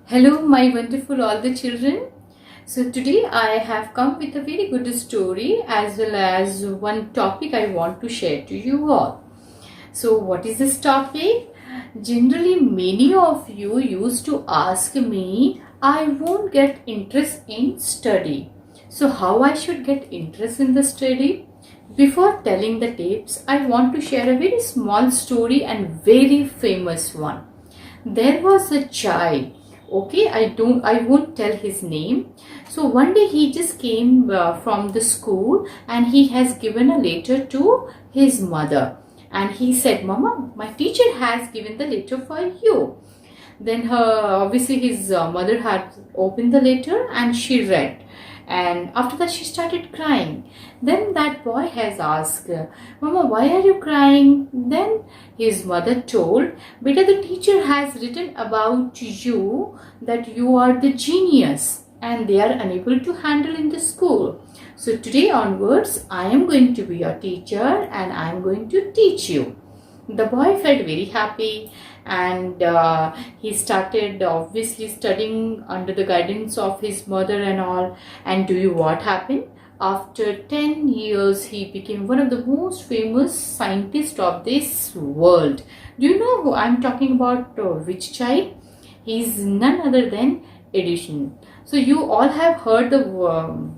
Hello, my wonderful all the children. So today I have come with a very good story as well as one topic I want to share to you all. So what is this topic? Generally, many of you used to ask me, I won't get interest in study. So how I should get interest in the study? Before telling the tips, I want to share a very small story and very famous one. There was a child. Okay, I won't tell his name. So one day he just came from the school and he has given a letter to his mother, and he said, Mama, my teacher has given the letter for you. Then obviously his mother had opened the letter and she read, and after that she started crying. Then that boy has asked, Mama, why are you crying? Then his mother told, Beta, the teacher has written about you that you are the genius and they are unable to handle in the school. So today onwards I am going to be your teacher and I am going to teach you. The boy felt very happy, and he started obviously studying under the guidance of his mother and all. And do you what happened? After 10 years, he became one of the most famous scientists of this world. Do you know who I'm talking about? Which child? He is none other than Edison. So you all have heard the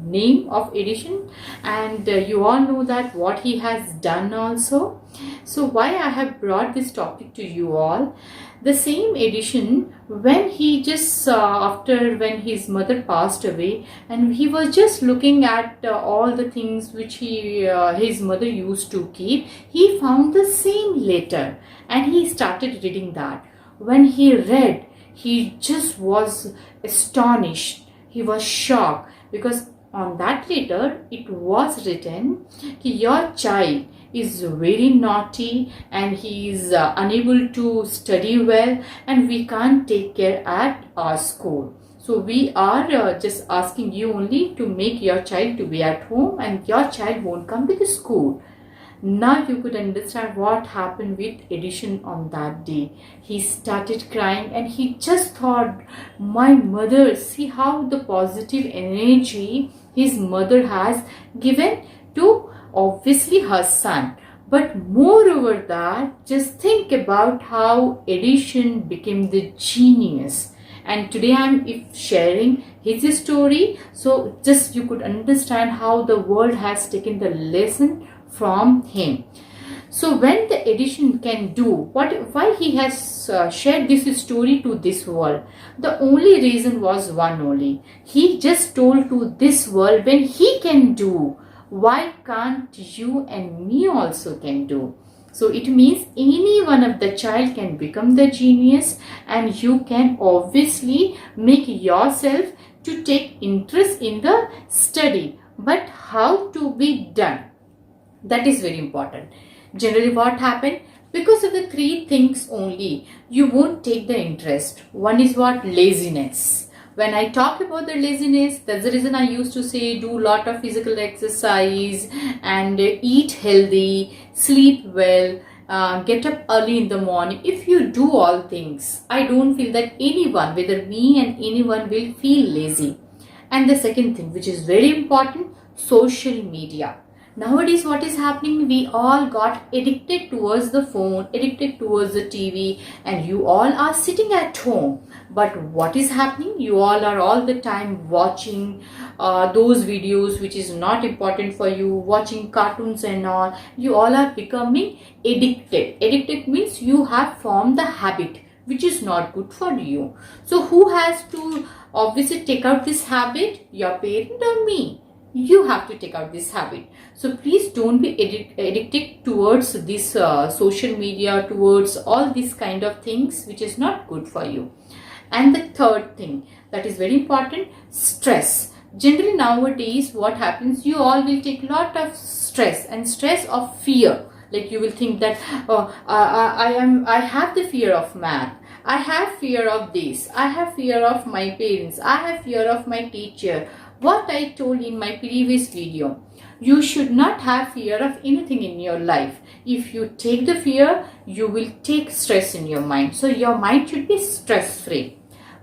name of Edison, and you all know that what he has done also. So why I have brought this topic to you all? The same Edison, when he just after when his mother passed away, and he was just looking at all the things which his mother used to keep, he found the same letter and he started reading that. When he read, he just was astonished. He was shocked because on that letter it was written that your child is very naughty and he is unable to study well and we can't take care at our school. So we are just asking you only to make your child to be at home and your child won't come to the school. Now you could understand what happened with Edison on that day. He started crying and he just thought, my mother, see how the positive energy his mother has given to obviously her son. But moreover that, just think about how Edison became the genius. And today I'm sharing his story, so just you could understand how the world has taken the lesson from him. So when the Edison can do why he has shared this story to this world, the only reason was one only. He just told to this world, when he can do, why can't you and me also can do? So it means any one of the child can become the genius, and you can obviously make yourself to take interest in the study. But how to be done? That is very important. Generally what happened? Because of the three things only, you won't take the interest. One is what? Laziness. When I talk about the laziness, that's the reason I used to say do lot of physical exercise and eat healthy, sleep well, get up early in the morning. If you do all things, I don't feel that anyone, whether me and anyone, will feel lazy. And the second thing, which is very important, social media. Nowadays what is happening, we all got addicted towards the phone, addicted towards the TV, and you all are sitting at home. But what is happening? You all are all the time watching those videos which is not important for you, watching cartoons and all. You all are becoming addicted. Addicted means you have formed the habit which is not good for you. So who has to obviously take out this habit? Your parent or me? You have to take out this habit. So please don't be addicted towards this social media, towards all these kind of things which is not good for you. And the third thing that is very important, stress. Generally nowadays what happens, you all will take a lot of stress, and stress of fear. Like you will think that I have the fear of math, I have fear of this, I have fear of my parents, I have fear of my teacher. What I told in my previous video, you should not have fear of anything in your life. If you take the fear, you will take stress in your mind. So your mind should be stress free.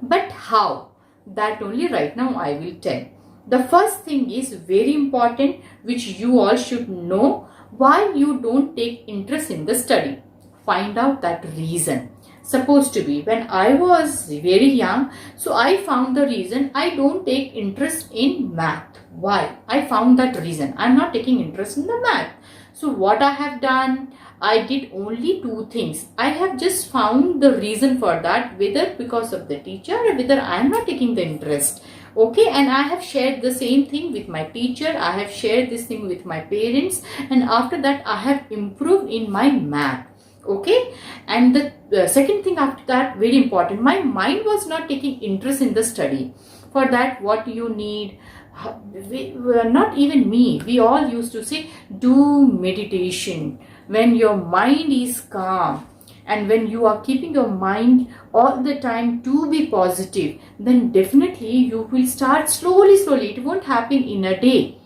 But how? That only right now I will tell. The first thing is very important, which you all should know, why you don't take interest in the study. Find out that reason. Supposed to be when I was very young, so I found the reason I don't take interest in math. Why? I found that reason. I'm not taking interest in the math. So what I have done, I did only two things. I have just found the reason for that, whether because of the teacher or whether I am not taking the interest. Okay, and I have shared the same thing with my teacher. I have shared this thing with my parents, and after that I have improved in my math. Okay, and the second thing after that, very important, my mind was not taking interest in the study. For that, what you need, not even me, we all used to say, do meditation. When your mind is calm and when you are keeping your mind all the time to be positive, then definitely you will start slowly. It won't happen in a day.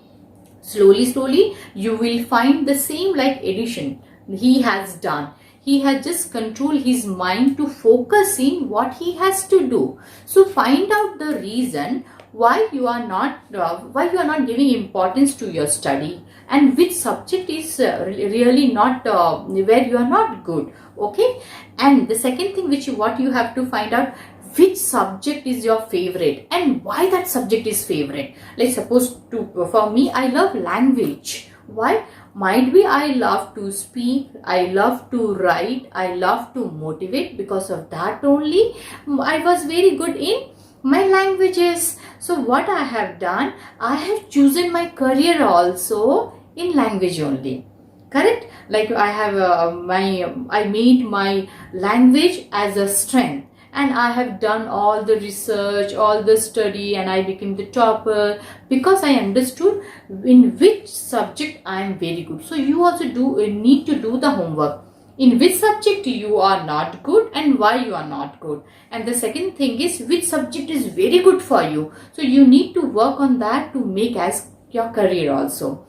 Slowly you will find the same like Edison he has done. He has just controlled his mind to focus in what he has to do. So find out the reason why you are not giving importance to your study, and which subject is really not where you are not good. Okay, and the second thing what you have to find out, which subject is your favorite and why that subject is favorite. Like for me, I love language. Why? Might be I love to speak, I love to write, I love to motivate. Because of that only I was very good in my languages. So what I have done, I have chosen my career also in language only. Correct? Like I have I made my language as a strength, and I have done all the research, all the study, and I became the topper because I understood in which subject I am very good. So you also need to do the homework. In which subject you are not good and why you are not good. And the second thing is, which subject is very good for you. So you need to work on that to make as your career also.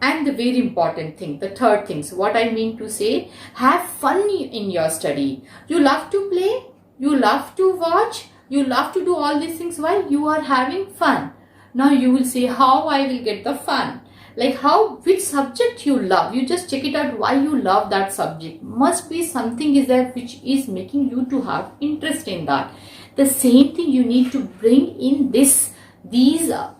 And the very important thing, the third thing, so what I mean to say, have fun in your study. You love to play, you love to watch, you love to do all these things while you are having fun. Now you will say, how I will get the fun? Like which subject you love. You just check it out why you love that subject. Must be something is there which is making you to have interest in that. The same thing you need to bring in these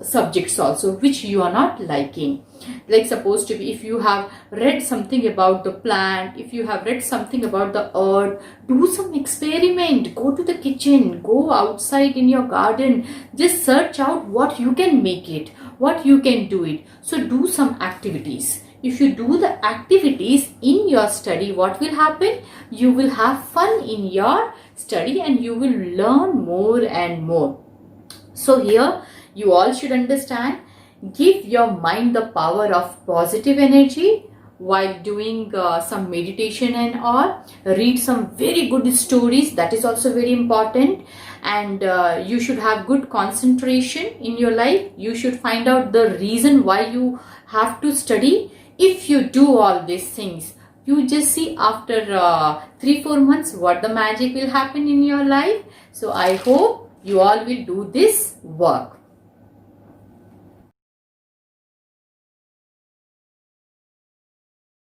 subjects also which you are not liking. Like supposed to be, if you have read something about the plant, if you have read something about the earth, do some experiment. Go to the kitchen, go outside in your garden, just search out what you can make it, what you can do it. So do some activities. If you do the activities in your study, what will happen? You will have fun in your study and you will learn more and more. So here you all should understand, give your mind the power of positive energy while doing some meditation and all. Read some very good stories, that is also very important. And you should have good concentration in your life. You should find out the reason why you have to study. If you do all these things, you just see after 3-4 months what the magic will happen in your life. So I hope you all will do this work.